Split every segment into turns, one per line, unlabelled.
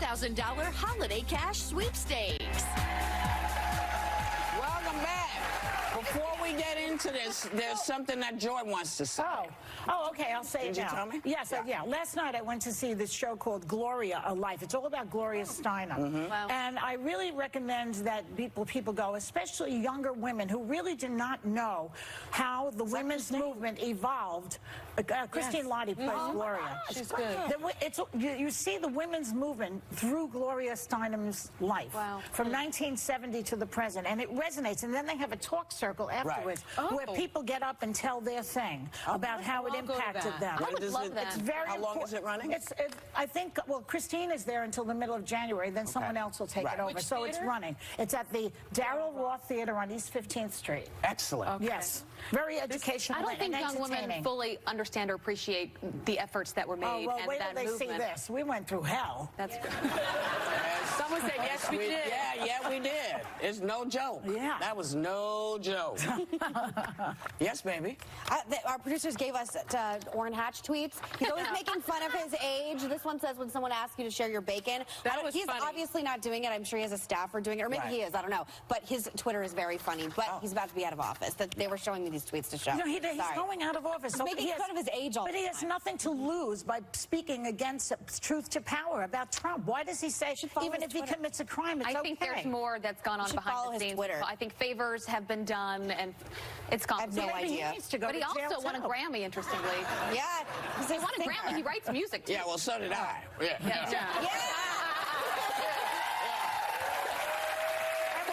$1,000 holiday cash sweepstakes.
Welcome back. Before we get into this, there's something that Joy wants to say.
Okay, I'll say it now.
Did you tell me?
Yes, yeah. Last night I went to see this show called Gloria, A Life. It's all about Gloria Steinem.
Wow.
And I really recommend that people go, especially younger women who really did not know how the women's movement evolved. Christine Lottie plays Gloria.
She's good.
You see the women's movement through Gloria Steinem's life.
Wow.
From 1970 to the present. And it resonates. And then they have a talk circle afterwards where people get up and tell their thing about how it impacted them.
I would love that.
It's very
How long is it running?
I think, well, Christine is there until the middle of January, then someone else will take it over.
Which
so
theater?
it's running. It's at the Darrell Roth Theater on East 15th Street.
Excellent.
Okay.
Yes. Very educational
I don't think
and
young women
entertaining.
fully understand or appreciate the efforts that were made
well,
and
wait till
that
they
movement.
see this. We went through hell.
That's good.
Someone said, yes, we did.
Yeah, we did. It's no joke.
Yeah.
That was no joke. Yes, baby.
Our producers gave us Orrin Hatch tweets. He's always making fun of his age. This one says, when someone asks you to share your bacon. He's
funny.
obviously not doing it. I'm sure he has a staffer doing it. Or maybe he is. I don't know. But his Twitter is very funny. But he's about to be out of office. They were showing me these tweets to show.
You know, he's going out of office.
He's making fun of his age all the
But he has nothing to lose by speaking against truth to power about Trump. Why does he say, even if he commits a crime, it's okay?
I think there's more that's gone on behind the scenes.
Twitter.
I think favors have been done, and it's
I have no
complicated.
idea.
He needs to go
But he
to jail
also won a
too.
Grammy, interestingly.
Yeah.
He won a Grammy. He writes music, too.
Yeah, well, so did I. Yeah.
And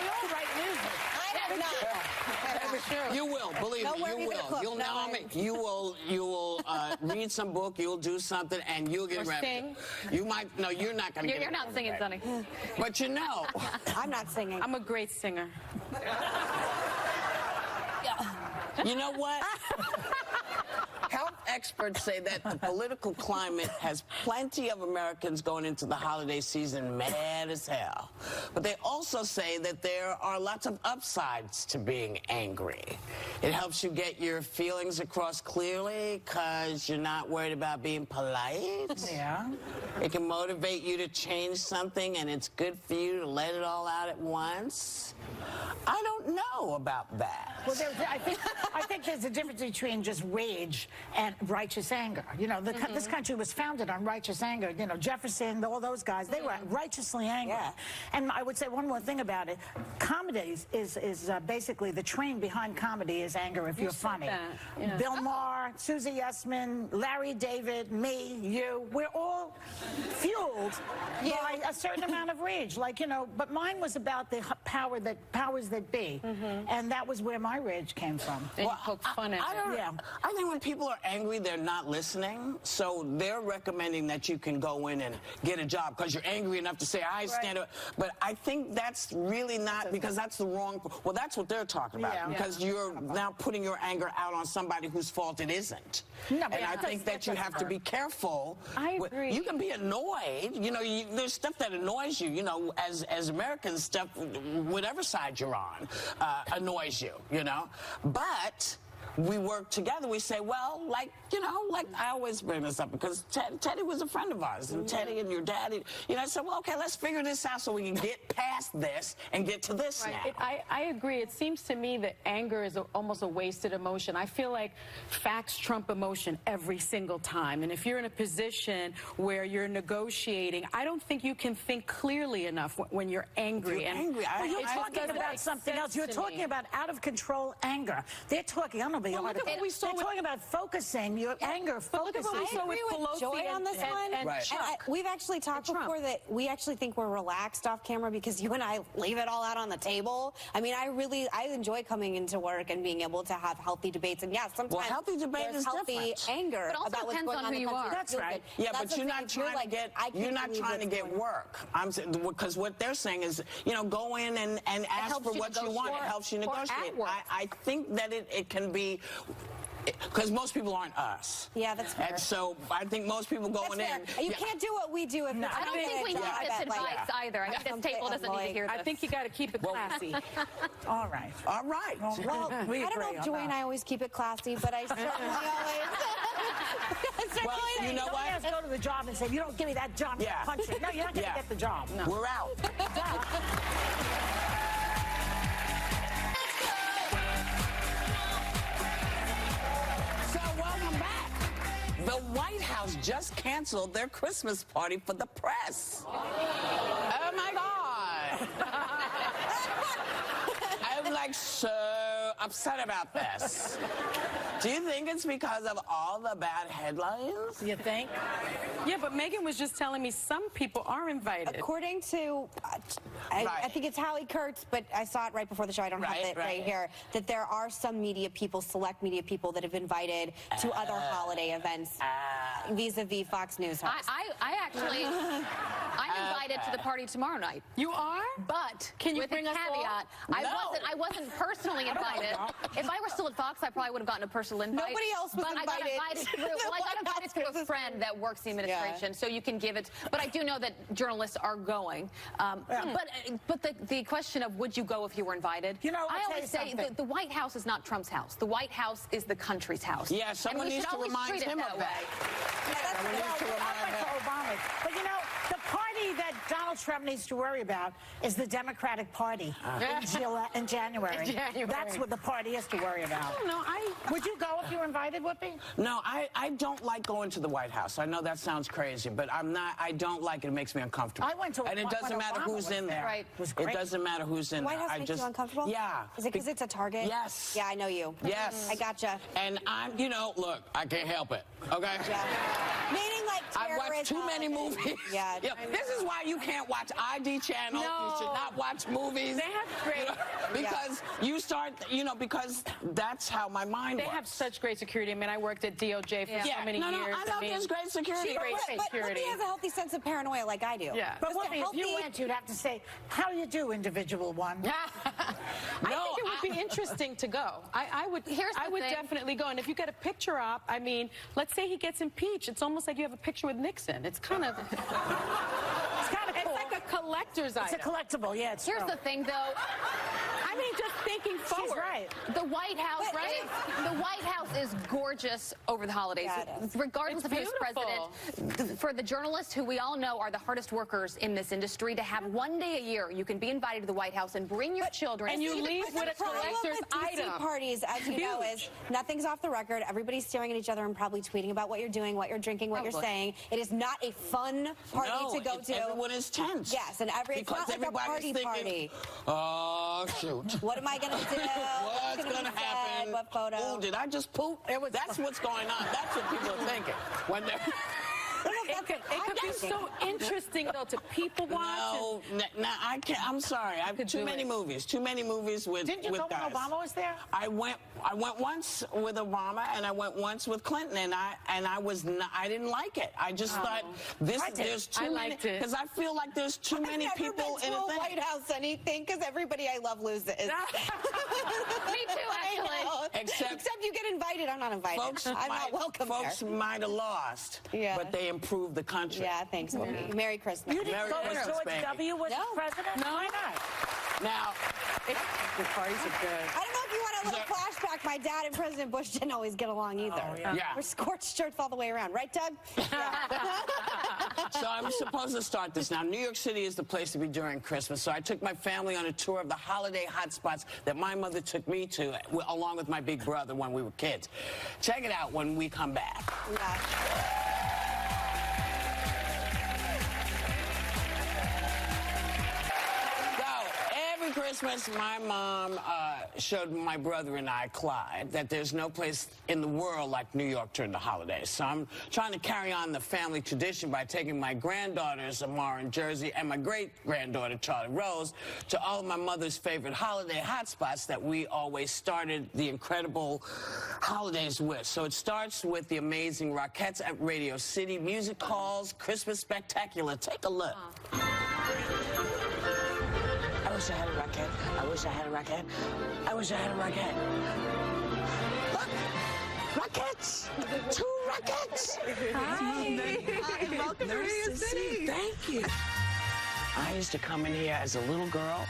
we all write music.
I have not.
You will, believe
No,
me,
where are
you
you gonna
will.
cook?
You'll
No,
nominate. You will read some book. You'll do something, and you'll get
Or
ready.
sing.
You might. No, you're not going to.
You're not singing, Sonny.
But you know.
I'm not singing.
I'm a great singer.
You know what? Health experts say that the political climate has plenty of Americans going into the holiday season mad as hell. But they also say that there are lots of upsides to being angry. It helps you get your feelings across clearly because you're not worried about being polite.
Yeah.
It can motivate you to change something, and it's good for you to let it all out at once. I don't know about that.
Well, I think there's a difference between just rage and righteous anger. You know, this country was founded on righteous anger. You know, Jefferson, all those guys, they were righteously angry.
Yeah.
And I would say one more thing about it. Comedy is basically the train behind comedy is anger if you're funny.
Yeah.
Bill Maher, Susie Essman, Larry David, me, you, we're all fueled by a certain amount of rage. Like, you know, but mine was about the powers that be. And that was where my rage came from.
And you poke fun at it.
I think when people are angry, they're not listening. So they're recommending that you can go in and get a job because you're angry enough to say, I stand up. But I think that's really not, because that's the wrong, well, that's what they're talking about.
Yeah.
Because you're now putting your anger out on somebody whose fault it isn't.
No, but
and I think that you have to be careful.
I agree.
You can be annoyed. You know, there's stuff that annoys you. You know, as Americans, stuff, whatever side you're on, annoys you, you know. But we work together. We say, well, like, you know, like I always bring this up because Teddy was a friend of ours, and Teddy and your daddy, you know, I said, well, okay, let's figure this out so we can get past this and get to this now.
I agree. It seems to me that anger is almost a wasted emotion. I feel like facts trump emotion every single time. And if you're in a position where you're negotiating, I don't think you can think clearly enough when you're angry.
You're angry.
Well, you're talking about something else. You're talking about out-of-control anger. They're talking, I don't know, the article. They're talking about focusing, your anger focuses.
I agree with
Joy on this one.
And
we've actually talked before that we actually think we're relaxed off camera because you and I leave it all out on the table. I mean, I enjoy coming into work and being able to have healthy debates. And yeah, sometimes
healthy debate
there's
is
healthy
different.
anger
But also
about what's
depends
going
on
on
who
in the
you
country.
are.
That's right.
Yeah,
That's
but
the
you're
thing.
not trying to get
you're
work. I'm saying, because what they're saying is, you know, go in and ask for what you want. It helps you negotiate. I think that it can be. Because most people aren't us.
Yeah, that's fair.
And so I think most people going in.
You can't do what we do if
I don't think we need this advice either. I think this table doesn't need to hear this.
I think you got to keep it classy.
All right.
All right.
Well, we
I don't know
agree
if Joy
on
and
that.
I always keep it classy, but I certainly always.
Well, you know
Don't
what?
ask go to the job and say, you don't give me that job,
Yeah.
punch it. No, you're not going to get the job. No.
We're out. So welcome back. The White House just canceled their Christmas party for the press. Oh my God. I'm like so upset about this. Do you think it's because of all the bad headlines?
You think?
Yeah, but Megan was just telling me some people are invited.
According to, I
Right.
think it's Hallie Kurtz, but I saw it right before the show. I don't have it right here. That there are some media people, select media people, that have invited to other holiday events vis-a-vis Fox News hosts.
I actually, I'm invited to the party tomorrow night.
You are?
But
Can you
with
bring
a
us
caveat,
all?
I wasn't personally invited. If I were still at Fox, I probably would have gotten a personal invite.
Nobody else was
but I got
invited
invited
to
through.
the
Well, I got
White
invited
House
through a
Christmas
friend that works the administration,
Yeah.
so you can give it. But I do know that journalists are going. But the question of would you go if you were invited?
You know, I'll
I
tell
always
you
say
something.
the White House is not Trump's house. The White House is the country's house.
Yeah, someone
and we
needs
should
to
always
remind
treat it
him of that.
Well, I went to Obama. But you know, the party that Donald Trump needs to worry about is the Democratic Party in January.
In January.
That's what the party has to worry about.
No,
Would you go if you were invited, Whoopi?
No, I don't like going to the White House. I know that sounds crazy, but I don't like it. It makes me uncomfortable.
I went to
and it
when
doesn't matter
Obama
who's
was
in there.
Right.
It was
It
great.
doesn't matter who's in
White
there.
House makes you uncomfortable?
Yeah.
Is it because it's a Target?
Yes.
Yeah, I know you.
Yes.
I gotcha.
And I'm, look, I can't help it. Okay.
Yeah. Meaning like
I've watched too
terrorism.
many movies.
Yeah.
This is why you can't watch ID channel.
No.
You should not watch movies.
They have great.
Because you start, because that's how my mind
They
works.
have such great security. I mean, I worked at DOJ for so many
no,
years.
I know there's great security.
Great
But
security.
Whoopi has a healthy sense of paranoia like I do.
Yeah.
But
Just a
Whoopi, if you
healthy-
went, you'd have to say, how do you do, individual one?
I think it would be interesting to go. I would.
Here's the
I would
thing.
definitely go. And if you get a picture op, I mean, let's say he gets impeached. It's almost like you have a picture with Nixon. It's kind of.
It's kind of cool.
It's like a collector's
It's a
item.
collectible, yeah, it's
Here's
true.
the thing, though.
I mean, just thinking forward.
She's right.
The White House, the White House is gorgeous over the holidays,
Yeah, it is.
regardless
It's
of who's
beautiful.
president. For the journalists, who we all know are the hardest workers in this industry, to have one day a year you can be invited to the White House and bring your children.
And you leave with a
problem
collector's
with DC
item.
parties, as you know, is nothing's off the record. Everybody's staring at each other and probably tweeting about what you're doing, what you're drinking, what you're
Probably.
saying. It is not a fun party to go to.
Everyone is tense.
Yes, and it's
because
not like a
everybody's
party
thinking,
party.
Oh, shoot.
What am I going to do?
What's
gonna
going to
be said?
happen?
What photo?
Oh, did I just poop? That's what's going on. That's what people are thinking. When they're...
It could be so interesting, though, to people watch.
No, I can't. I'm sorry. I've
could
too
do
many
it.
movies. Too many movies with
Didn't you
with
go
guys.
when Obama was there?
I went once with Obama, and I went once with Clinton, and I didn't like it. I just thought there's too
I
many
liked it.
because I feel like there's too many
I've never
people
been
in
to
a thing.
White House anything because everybody I love loses.
Me too, actually.
Except
you get invited, I'm not invited. I'm not welcome
Folks
there.
might have lost,
Yeah.
but they improved the country.
Yeah, thanks, Whoopi. Merry Christmas.
You didn't
Merry
go when
Christmas,
George
baby.
W. was president?
No.
Why not?
Now,
The parties are good.
I don't know if you want a little flashback. My dad and President Bush didn't always get along either.
yeah.
We're scorched earth all the way around. Right, Doug?
So I'm supposed to start this now. New York City is the place to be during Christmas. So I took my family on a tour of the holiday hotspots that my mother took me to, along with my big brother when we were kids. Check it out when we come back.
Yeah.
Every Christmas, my mom showed my brother and I, Clyde, that there's no place in the world like New York during the holidays. So I'm trying to carry on the family tradition by taking my granddaughters, Amara and Jersey, and my great-granddaughter, Charlie Rose, to all of my mother's favorite holiday hotspots that we always started the incredible holidays with. So it starts with the amazing Rockettes at Radio City, music halls, Christmas spectacular. Take a look. I wish I had a rocket. I wish I had a rocket. I wish I had a rocket. Look! Rockets! 2 rockets!
Hi. Welcome to Radio City.
Thank you. I used to come in here as a little girl,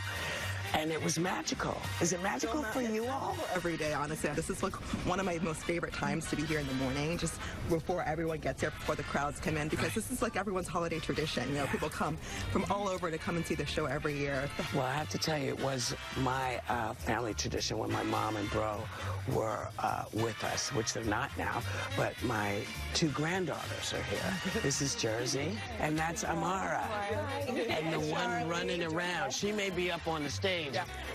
and it was magical. Is it magical for you all?
Every day, honestly. This is like one of my most favorite times to be here in the morning, just before everyone gets here, before the crowds come in, because this is like everyone's holiday tradition. You know, people come from all over to come and see the show every year.
Well, I have to tell you, it was my family tradition when my mom and bro were with us, which they're not now, but my 2 granddaughters are here. This is Jersey, and that's Amara. And the one running around, she may be up on the stage.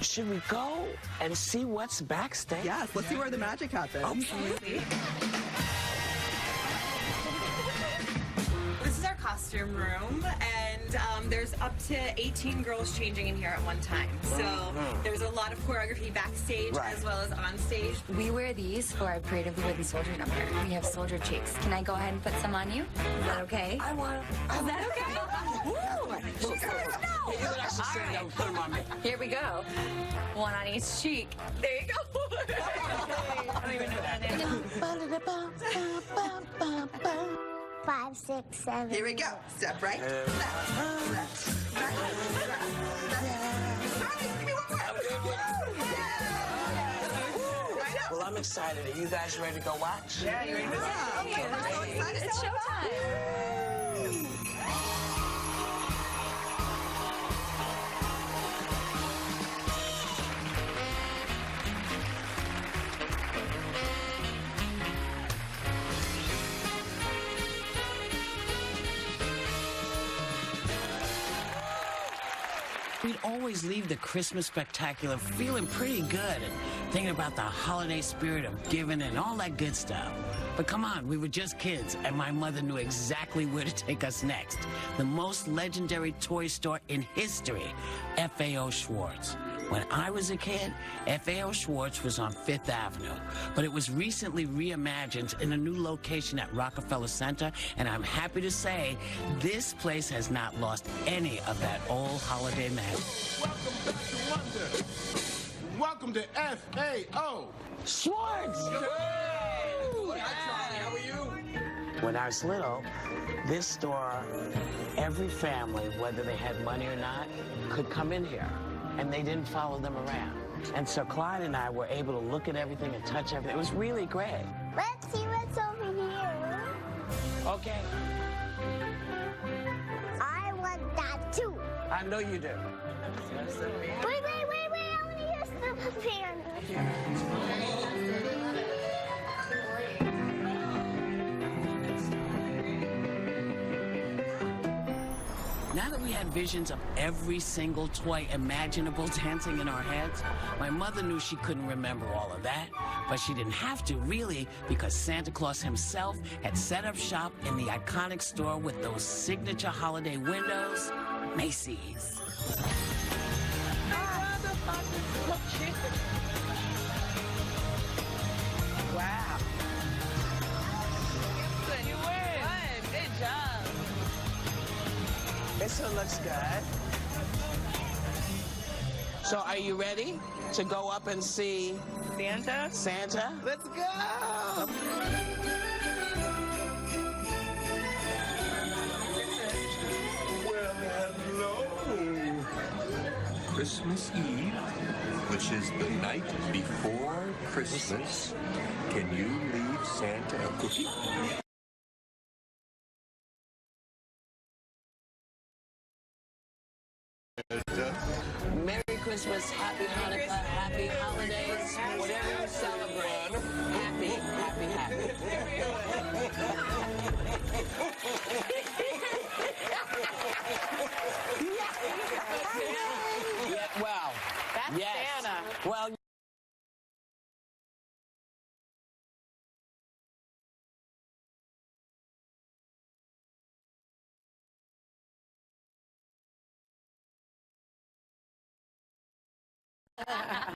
Should we go and see what's backstage?
Yes, let's see where the magic happens.
Okay.
This is our costume room, and there's up to 18 girls changing in here at one time. So there's a lot of choreography backstage as well as on stage.
We wear these for our Parade of the Wooden Soldier number. We have soldier cheeks. Can I go ahead and put some on you? Is that okay?
I want to.
Is that okay?
Put them on me.
Here we go. One on each cheek. There you go. I don't even know that name.
5, 6, 7.
Here we go. Step right, left, left, right, left.
Well, I'm excited. Are you guys ready to go watch?
Yeah, you ready to go?
Okay, I'm so excited. It's showtime.
We'd always leave the Christmas spectacular feeling pretty good and thinking about the holiday spirit of giving and all that good stuff. But come on, we were just kids, and my mother knew exactly where to take us next. The most legendary toy store in history, FAO Schwartz. When I was a kid, FAO Schwartz was on 5th Avenue, but it was recently reimagined in a new location at Rockefeller Center, and I'm happy to say this place has not lost any of that old holiday magic.
Welcome back to Wonder. Welcome to FAO
Schwartz!
Hi, how are you?
When I was little, this store, every family, whether they had money or not, could come in here. And they didn't follow them around. And so Clyde and I were able to look at everything and touch everything. It was really great.
Let's see what's over here.
Okay.
I want that too.
I know you do.
Wait. I want to hear Snowman Panda.
Now that we had visions of every single toy imaginable dancing in our heads, my mother knew she couldn't remember all of that, but she didn't have to, really, because Santa Claus himself had set up shop in the iconic store with those signature holiday windows, Macy's.
Wow. You win. Good job.
This one looks good. So are you ready to go up and see
Santa?
Santa?
Let's go.
Well, hello. Christmas Eve, which is the night before Christmas. Can you leave Santa a cookie?
Merry Christmas, Happy Hanukkah, Happy Holidays, whatever you celebrate. Happy. Yeah, well,
That's
yes.
Santa.
Well,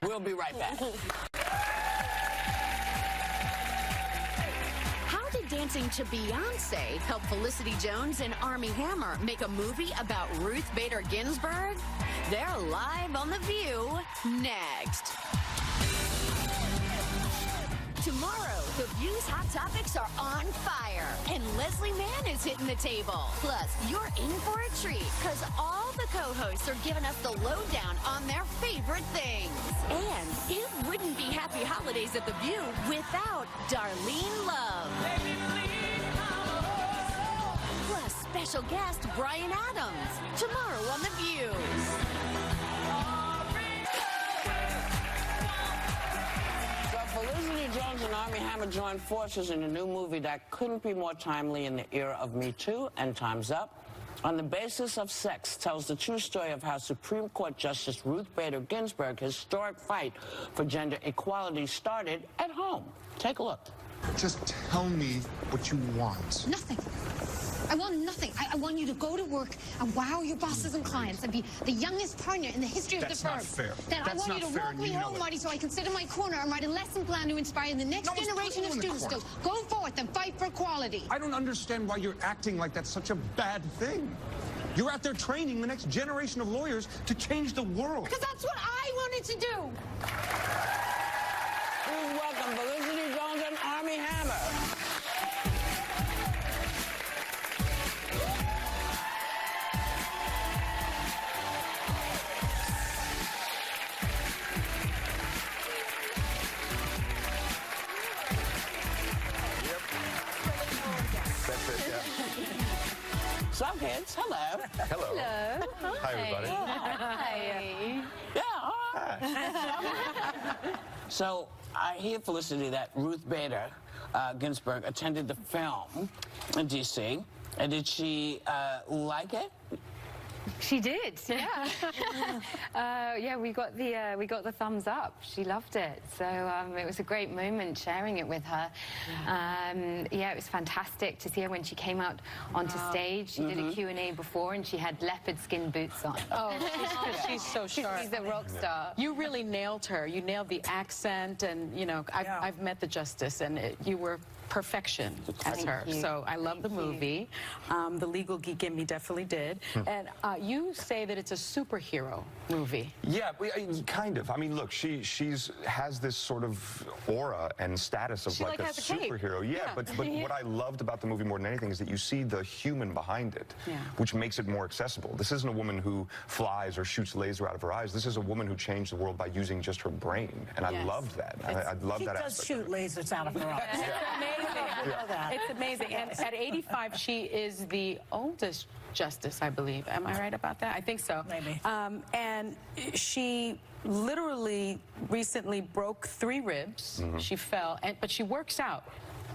we'll be right back.
How did dancing to Beyonce help Felicity Jones and Armie Hammer make a movie about Ruth Bader Ginsburg? They're live on The View next. Tomorrow, The View's Hot Topics are on fire, and Leslie Mann is hitting the table. Plus, you're in for a treat, because all the co-hosts are giving us the lowdown on their favorite things. And it wouldn't be Happy Holidays at The View without Darlene Love. Plus, special guest Brian Adams, tomorrow on The View.
Felicity Jones and Armie Hammer joined forces in a new movie that couldn't be more timely in the era of Me Too and Time's Up. On the Basis of Sex tells the true story of how Supreme Court Justice Ruth Bader Ginsburg's historic fight for gender equality started at home. Take a look.
Just tell me what you want.
Nothing. I want nothing. I want you to go to work and wow your bosses and clients and be the youngest partner in the history of the firm.
That's not fair.
Then I want you to walk me home, Marty, so I can sit in my corner and write a lesson plan to inspire the next generation of students to go forth and fight for equality.
I don't understand why you're acting like that's such a bad thing. You're out there training the next generation of lawyers to change the world.
Because that's what I wanted to do.
Please welcome Felicity Jones and Armie Hammer. So, kids, hello.
Hello.
Hello.
Hi, everybody.
Hi.
Yeah, all right. So, I hear, Felicity, that Ruth Bader Ginsburg attended the film in D.C. And did she like it?
She did, yeah. Yeah, we got the thumbs up. She loved it. So it was a great moment sharing it with her. Yeah, it was fantastic to see her when she came out onto stage. She did a Q&A before, and she had leopard skin boots on.
Oh, she's so sharp.
She's a rock star.
You really nailed her. You nailed the accent, and you know, I've met the Justice, and you were perfection as her. So I love the movie. The legal geek in me definitely did. And you say that it's a superhero movie.
Yeah, kind of. I mean, look, she has this sort of aura and status of like a superhero. Yeah, but what I loved about the movie more than anything is that you see the human behind it, which makes it more accessible. This isn't a woman who flies or shoots laser out of her eyes. This is a woman who changed the world by using just her brain, and I loved that. I love that aspect.
She does shoot lasers out of her eyes.
It's amazing. And at 85, she is the oldest justice, I believe. Am I right about that? I think so.
Maybe.
And she literally recently broke 3 ribs. She fell, but she works out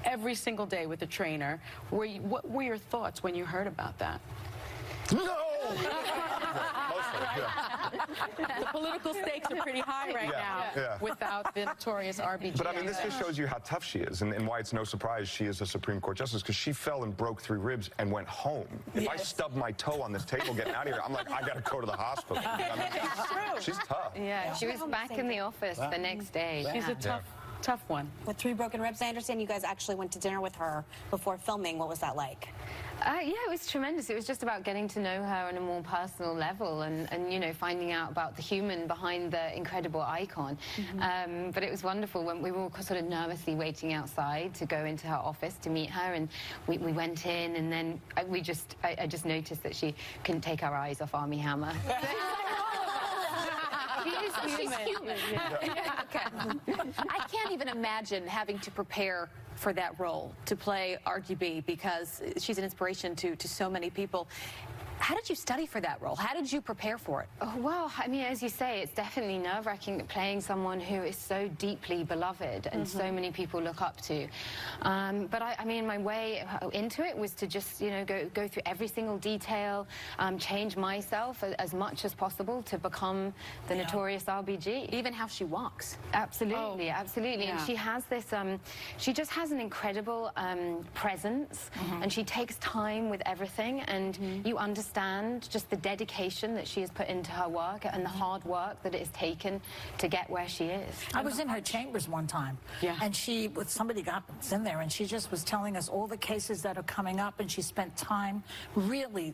every single day with a trainer. What were your thoughts when you heard about that?
No!
The political stakes are pretty high right now without the notorious RBG.
But I mean, this just shows you how tough she is and why it's no surprise she is a Supreme Court justice, because she fell and broke 3 ribs and went home. If I stubbed my toe on this table getting out of here, I'm like, I got to go to the hospital. I mean, she's tough.
Yeah, she was back in the office the next day.
She's a tough one.
With 3 broken ribs, I understand you guys actually went to dinner with her before filming. What was that like?
Yeah, it was tremendous. It was just about getting to know her on a more personal level and you know, finding out about the human behind the incredible icon. But it was wonderful when we were all sort of nervously waiting outside to go into her office to meet her, and we went in, and then I just noticed that she couldn't take her eyes off Armie Hammer. She's human. I can't even imagine having to prepare for that role, to play RGB, because she's an inspiration to so many people. How did you study for that role? How did you prepare for it? Oh, well, I mean, as you say, it's definitely nerve-wracking playing someone who is so deeply beloved and so many people look up to. But I mean, my way into it was to just, you know, go through every single detail, change myself as much as possible to become the notorious RBG. Even how she walks. Absolutely, absolutely. And she has this, she just has an incredible presence, and she takes time with everything, and you understand understand just the dedication that she has put into her work and the hard work that it has taken to get where she is.
I was in her chambers one time, and somebody got us in there, and she just was telling us all the cases that are coming up, and she spent time really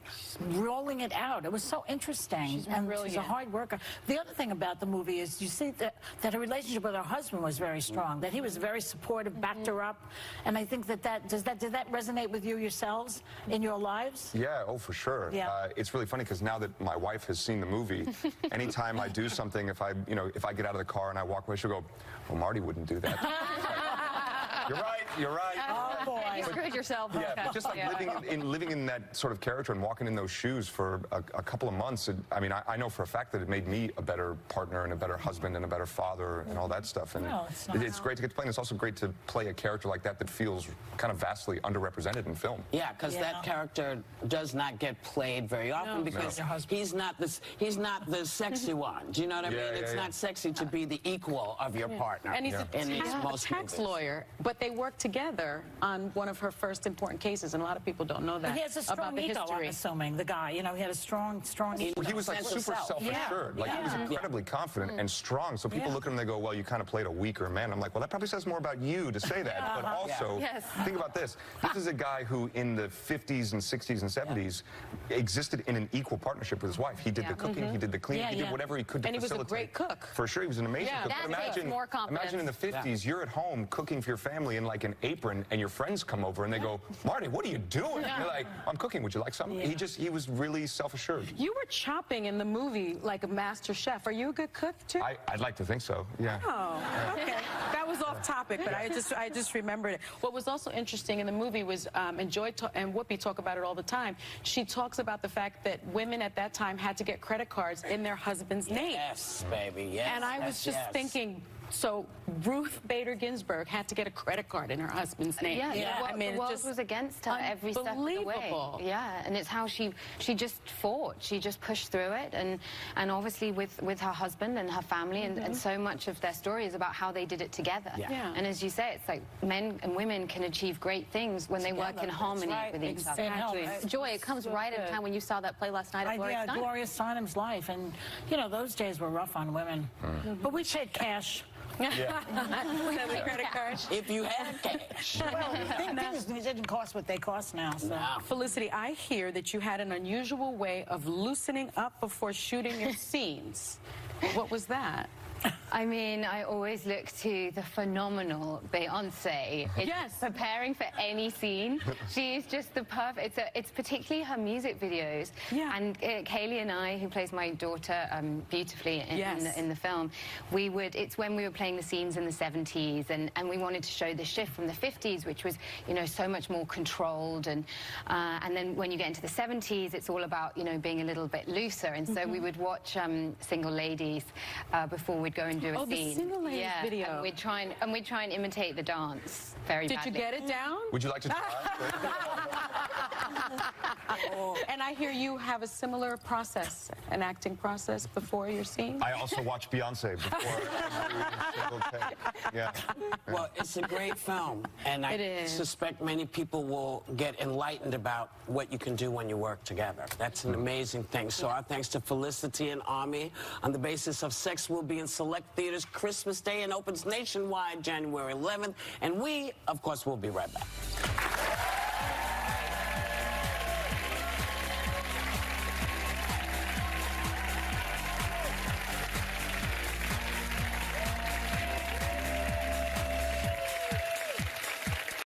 rolling it out. It was so interesting. She's a hard worker. The other thing about the movie is you see that her relationship with her husband was very strong, that he was very supportive, backed her up, and I think did that resonate with you yourselves in your lives?
Yeah, oh, for sure.
Yeah.
It's really funny because now that my wife has seen the movie, anytime I do something, if I get out of the car and I walk away, she'll go, well, Marty wouldn't do that. You're right.
Oh, boy.
You screwed yourself.
Yeah, but just like living in that sort of character and walking in those shoes for a couple of months, I mean, I know for a fact that it made me a better partner and a better husband and a better father and all that stuff. And it's great to get to play, and it's also great to play a character like that feels kind of vastly underrepresented in film.
Yeah, because that character does not get played very often because he's not the sexy one. Do you know what I mean? It's not sexy to be the equal of your partner.
And he's a tax lawyer, but they work together on one of her first important cases, and a lot of people don't know that.
He has a strong ego, I'm assuming, the guy. You know, he had a strong ego.
Well, he was like super self-assured. Like he was incredibly confident and strong. So people look at him and they go, well, you kind of played a weaker man. I'm like, well, that probably says more about you to say that. But also, think about this. This is a guy who in the 50s and 60s and 70s existed in an equal partnership with his wife. He did the cooking, he did the cleaning, he did whatever he could to facilitate.
And he was a great cook.
For sure, he was an amazing cook. But imagine in the 50s, you're at home cooking for your family in like an apron, and your friends come over and they go, Marty, what are you doing? You're like, I'm cooking. Would you like something? He was really self-assured.
You were chopping in the movie like a master chef. Are you a good cook too?
I'd like to think so. Yeah.
Oh, okay. That was off topic, but I just remembered it. What was also interesting in the movie was, and Whoopi talk about it all the time. She talks about the fact that women at that time had to get credit cards in their husband's name.
Yes, baby. Yes.
And I was just thinking. So Ruth Bader Ginsburg had to get a credit card in her husband's name.
I mean, the world was against her every step of the way. Yeah, and it's how she just fought. She just pushed through it, and obviously with her husband and her family, and so much of their story is about how they did it together. And as you say, it's like men and women can achieve great things when they work in harmony with each other. Joy, it comes right at a time when you saw that play last night at Gloria Steinem.
Gloria Steinem's life, and you know those days were rough on women, but we paid cash.
Credit card.
If you had cash.
Well, things didn't cost what they cost now. So.
Felicity, I hear that you had an unusual way of loosening up before shooting your scenes. What was that?
I mean, I always look to the phenomenal Beyonce. Preparing for any scene. She's just the perfect. It's particularly her music videos. And Kaylee and I, who plays my daughter beautifully in the film, it's when we were playing the scenes in the 70s, and we wanted to show the shift from the 50s, which was, you know, so much more controlled, and then when you get into the 70s, it's all about, you know, being a little bit looser, and so we would watch Single Ladies before we'd go and do a scene.
The Single Ladies video.
And we'd try and imitate the dance very badly.
Did you get it down?
Would you like to try?
And I hear you have a similar process, an acting process before your scene.
I also watch Beyonce before every single take.
Well, it's a great film, and I suspect many people will get enlightened about what you can do when you work together. That's an amazing thing. So our thanks to Felicity and Army. On the Basis of Sex will be in select theaters Christmas Day and opens nationwide January 11th. And we, of course, will be right back.